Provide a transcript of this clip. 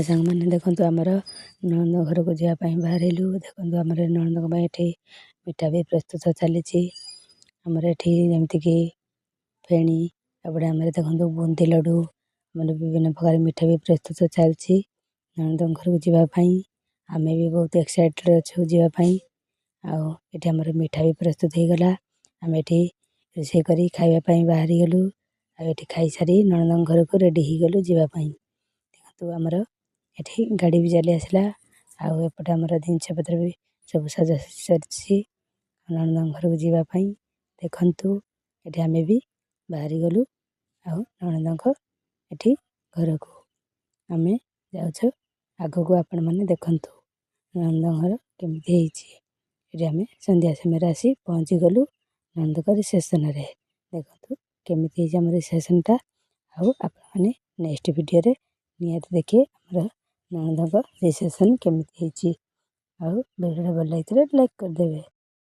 सांग मैंने देखो आमर नणंद घर को जावाई बाहरलु। देखो आमर नणंद ये मिठा भी प्रस्तुत चली आमर ये फेणी एपटे आम देखो बुंदी लड्डू आम विभिन्न प्रकार मिठा भी प्रस्तुत चलती नणंद घर को जावाई। आम भी बहुत एक्साइटेड अच्छे जावाई। आठ आमर मिठा भी प्रस्तुत हो गला। आम ये रोषे कर खावाई बाहरी गलु। आठ खाई सारी नणंद घर को रेडी हो गलु जावाई। देखो आमर ये गाड़ी भी चली आसला। आउटे आमर जिनस पत्र भी सब सजा सारी नणंद घर को जावाई। देखु ये आम भी बाहरी गलु नणंद ये घर को आम जाऊँ आग को आपण मैंने देखु नणंद घर केमी ये आम संध्या समय आसी पहुँची गलु नणंद रिसेप्शन। देखो केमी आम रिसेप्शनटा आपने नेक्स्ट वीडियो रे निहाती देखिए आमर नणंद रिसेप्शन केमी वीडियो भल लगे लाइक करदे।